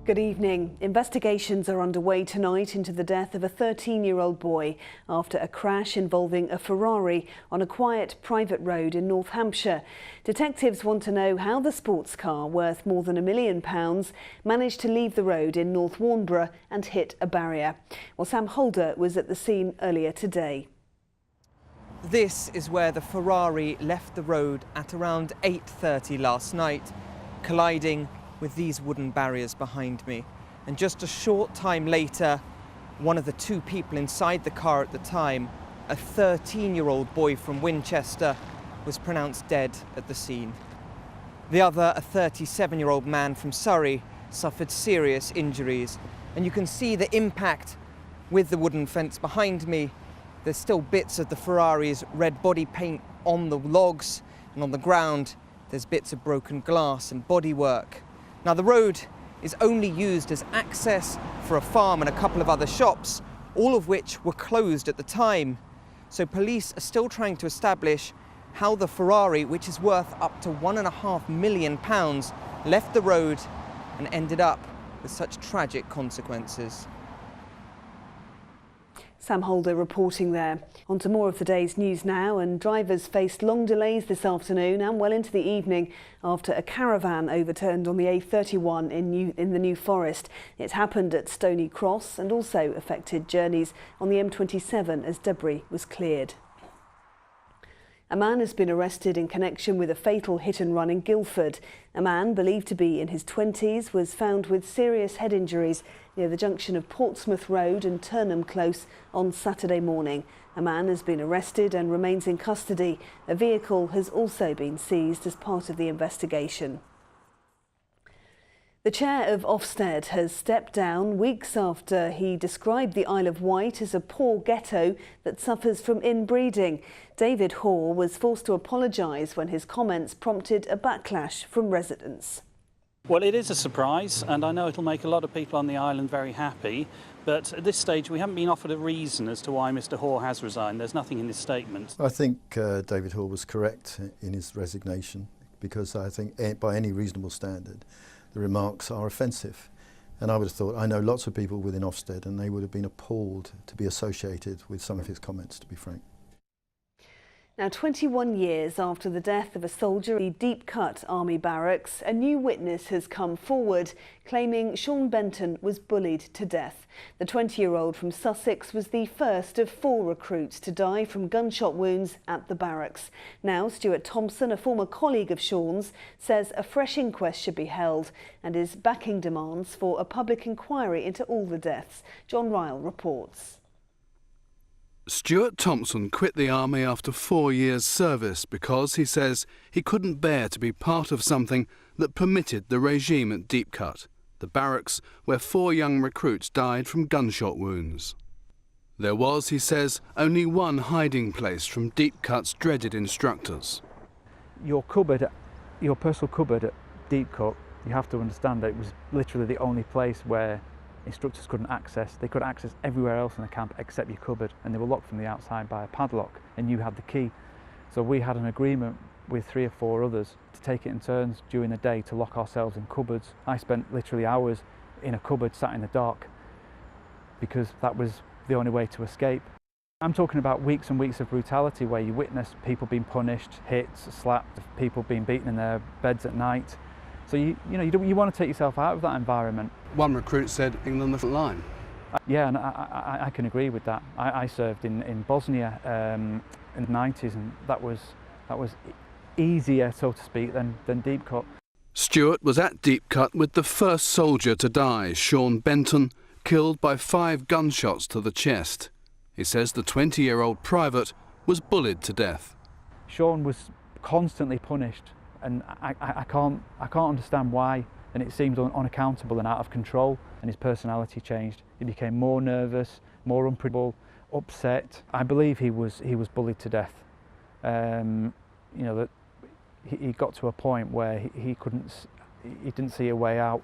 Good evening. Investigations are underway tonight into the death of a 13-year-old boy after a crash involving a Ferrari on a quiet private road in North Hampshire. Detectives want to know how the sports car, worth more than £1 million, managed to leave the road in North Warnborough and hit a barrier. Well, Sam Holder was at the scene earlier today. This is where the Ferrari left the road at around 8:30 last night, colliding with these wooden barriers behind me. And just a short time later, one of the two people inside the car at the time, a 13-year-old boy from Winchester, was pronounced dead at the scene. The other, a 37-year-old man from Surrey, suffered serious injuries. And you can see the impact with the wooden fence behind me. There's still bits of the Ferrari's red body paint on the logs, and on the ground there's bits of broken glass and bodywork. Now, the road is only used as access for a farm and a couple of other shops, all of which were closed at the time. So police are still trying to establish how the Ferrari, which is worth up to £1.5 million, left the road and ended up with such tragic consequences. Sam Holder reporting there. On to more of the day's news now, and drivers faced long delays this afternoon and well into the evening after a caravan overturned on the A31 in the New Forest. It happened at Stony Cross and also affected journeys on the M27 as debris was cleared. A man has been arrested in connection with a fatal hit and run in Guildford. A man believed to be in his 20s was found with serious head injuries near the junction of Portsmouth Road and Turnham Close on Saturday morning. A man has been arrested and remains in custody. A vehicle has also been seized as part of the investigation. The chair of Ofsted has stepped down weeks after he described the Isle of Wight as a poor ghetto that suffers from inbreeding. David Hoare was forced to apologise when his comments prompted a backlash from residents. Well, it is a surprise, and I know it'll make a lot of people on the island very happy, but at this stage we haven't been offered a reason as to why Mr Hoare has resigned. There's nothing in his statement. I think David Hoare was correct in his resignation, because I think by any reasonable standard the remarks are offensive. And I would have thought, I know lots of people within Ofsted, and they would have been appalled to be associated with some of his comments, to be frank. Now, 21 years after the death of a soldier in the Deep Cut Army barracks, a new witness has come forward claiming Sean Benton was bullied to death. The 20-year-old from Sussex was the first of 4 recruits to die from gunshot wounds at the barracks. Now, Stuart Thompson, a former colleague of Sean's, says a fresh inquest should be held and is backing demands for a public inquiry into all the deaths. John Ryle reports. Stuart Thompson quit the army after 4 years' service because, he says, he couldn't bear to be part of something that permitted the regime at Deep Cut, the barracks where 4 young recruits died from gunshot wounds. There was, he says, only one hiding place from Deep Cut's dreaded instructors. Your cupboard, your personal cupboard at Deep Cut, you have to understand that it was literally the only place where instructors couldn't access. They could access everywhere else in the camp except your cupboard, and they were locked from the outside by a padlock, and you had the key. So we had an agreement with 3 or 4 others to take it in turns during the day to lock ourselves in cupboards. I spent literally hours in a cupboard sat in the dark because that was the only way to escape. I'm talking about weeks and weeks of brutality where you witness people being punished, hit, slapped, people being beaten in their beds at night. So you want to take yourself out of that environment. One recruit said England on the front line. Yeah, and I can agree with that. I served in Bosnia in the 90s, and that was easier, so to speak, than Deep Cut. Stuart was at Deep Cut with the first soldier to die, Sean Benton, killed by 5 gunshots to the chest. He says the 20-year-old private was bullied to death. Sean was constantly punished, and I can't understand why, and it seemed unaccountable and out of control, and his personality changed. He became more nervous, more unpredictable, upset. I believe he was bullied to death. That he got to a point where he didn't see a way out.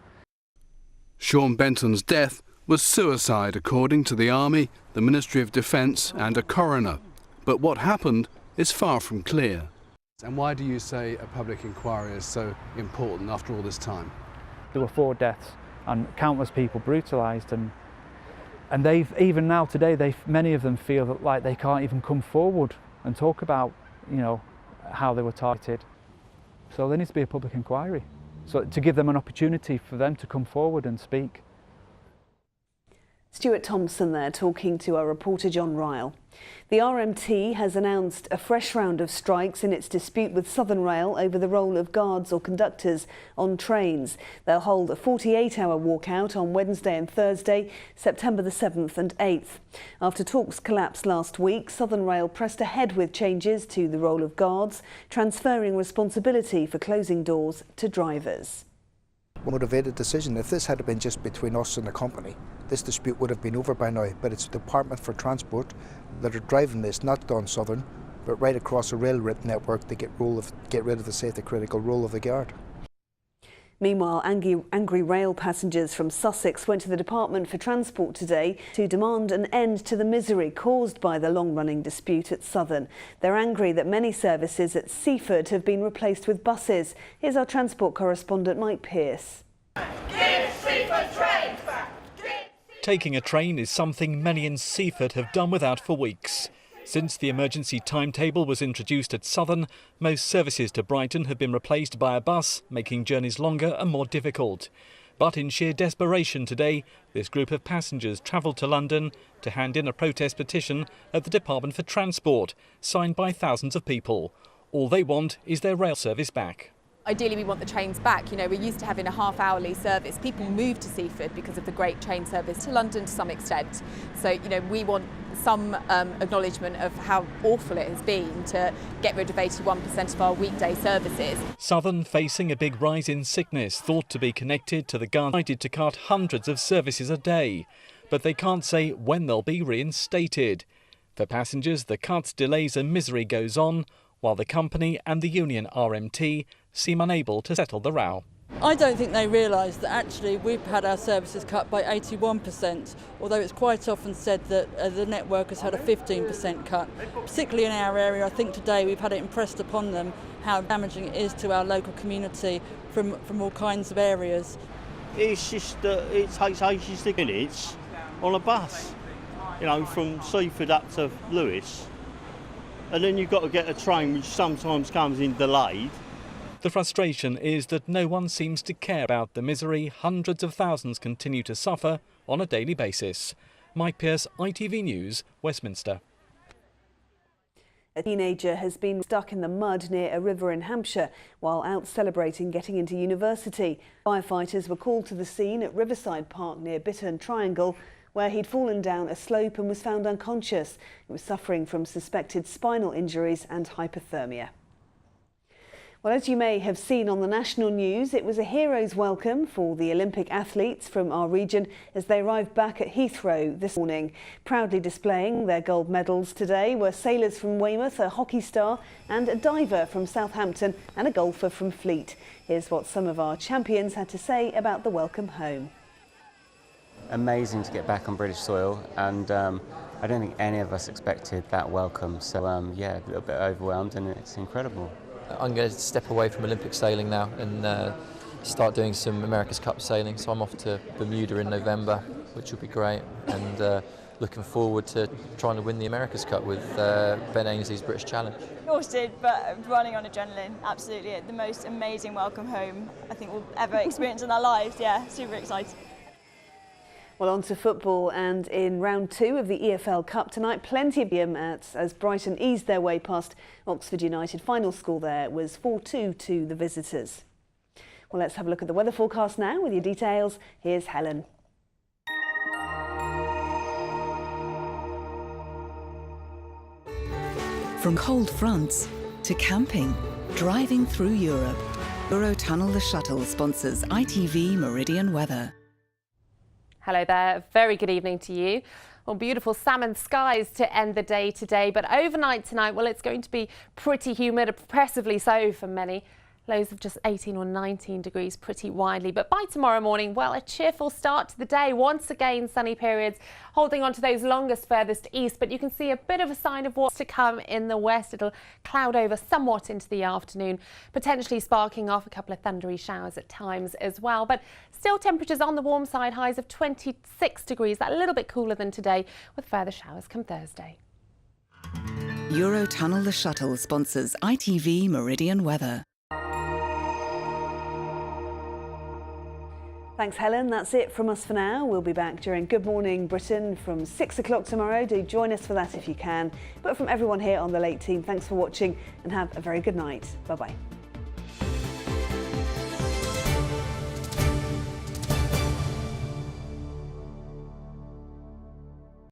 Sean Benton's death was suicide, according to the Army, the Ministry of Defence and a coroner. But what happened is far from clear. And why do you say a public inquiry is so important after all this time? There were 4 deaths and countless people brutalised, and they've even now today many of them feel that like they can't even come forward and talk about, you know, how they were targeted. So there needs to be a public inquiry, so to give them an opportunity for them to come forward and speak. Stuart Thompson there talking to our reporter John Ryle. The RMT has announced a fresh round of strikes in its dispute with Southern Rail over the role of guards or conductors on trains. They'll hold a 48-hour walkout on Wednesday and Thursday, September the 7th and 8th. After talks collapsed last week, Southern Rail pressed ahead with changes to the role of guards, transferring responsibility for closing doors to drivers. Motivated decision. If this had been just between us and the company, this dispute would have been over by now, but it's the Department for Transport that are driving this, not Don Southern, but right across the rail network to get rid of the safety critical role of the guard. Meanwhile, angry rail passengers from Sussex went to the Department for Transport today to demand an end to the misery caused by the long-running dispute at Southern. They're angry that many services at Seaford have been replaced with buses. Here's our transport correspondent Mike Pearce. Give Seaford trains back! Taking a train is something many in Seaford have done without for weeks. Since the emergency timetable was introduced at Southern, most services to Brighton have been replaced by a bus, making journeys longer and more difficult. But in sheer desperation today, this group of passengers travelled to London to hand in a protest petition at the Department for Transport, signed by thousands of people. All they want is their rail service back. Ideally, we want the trains back. You know, we're used to having a half-hourly service. People move to Seaford because of the great train service to London to some extent. So, you know, we want some acknowledgement of how awful it has been to get rid of 81% of our weekday services. Southern facing a big rise in sickness, thought to be connected to the guard decided to cut hundreds of services a day. But they can't say when they'll be reinstated. For passengers, the cuts, delays and misery goes on, while the company and the union RMT seem unable to settle the row. I don't think they realise that actually we've had our services cut by 81%, although it's quite often said that the network has had a 15% cut. Particularly in our area, I think today we've had it impressed upon them how damaging it is to our local community from all kinds of areas. It's just that it takes 86 minutes on a bus, you know, from Seaford up to Lewis. And then you've got to get a train which sometimes comes in delayed. The frustration is that no one seems to care about the misery hundreds of thousands continue to suffer on a daily basis. Mike Pearce, ITV News, Westminster. A teenager has been stuck in the mud near a river in Hampshire while out celebrating getting into university. Firefighters were called to the scene at Riverside Park near Bittern Triangle, where he'd fallen down a slope and was found unconscious. He was suffering from suspected spinal injuries and hypothermia. Well, as you may have seen on the national news, it was a hero's welcome for the Olympic athletes from our region as they arrived back at Heathrow this morning. Proudly displaying their gold medals today were sailors from Weymouth, a hockey star, and a diver from Southampton and a golfer from Fleet. Here's what some of our champions had to say about the welcome home. Amazing to get back on British soil, and I don't think any of us expected that welcome. So yeah, a little bit overwhelmed, and it's incredible. I'm going to step away from Olympic sailing now and start doing some America's Cup sailing. So I'm off to Bermuda in November, which will be great, and looking forward to trying to win the America's Cup with Ben Ainsley's British Challenge. Exhausted, but running on adrenaline, absolutely. The most amazing welcome home I think we'll ever experience in our lives. Yeah, super excited. Well, on to football, and in round 2 of the EFL Cup tonight, plenty of game as Brighton eased their way past Oxford United. Final score there was 4-2 to the visitors. Well, let's have a look at the weather forecast now with your details. Here's Helen. From cold fronts to camping, driving through Europe, Eurotunnel the Shuttle sponsors ITV Meridian weather. Hello there, very good evening to you. Well, beautiful salmon skies to end the day today, but overnight tonight, well, it's going to be pretty humid, oppressively so for many. Lows of just 18 or 19 degrees pretty widely. But by tomorrow morning, well, a cheerful start to the day. Once again, sunny periods holding on to those longest furthest east. But you can see a bit of a sign of what's to come in the west. It'll cloud over somewhat into the afternoon, potentially sparking off a couple of thundery showers at times as well. But still temperatures on the warm side, highs of 26 degrees. That a little bit cooler than today, with further showers come Thursday. Eurotunnel the Shuttle sponsors ITV Meridian weather. Thanks, Helen. That's it from us for now. We'll be back during Good Morning Britain from 6 o'clock tomorrow. Do join us for that if you can. But from everyone here on the Late Team, thanks for watching and have a very good night. Bye-bye.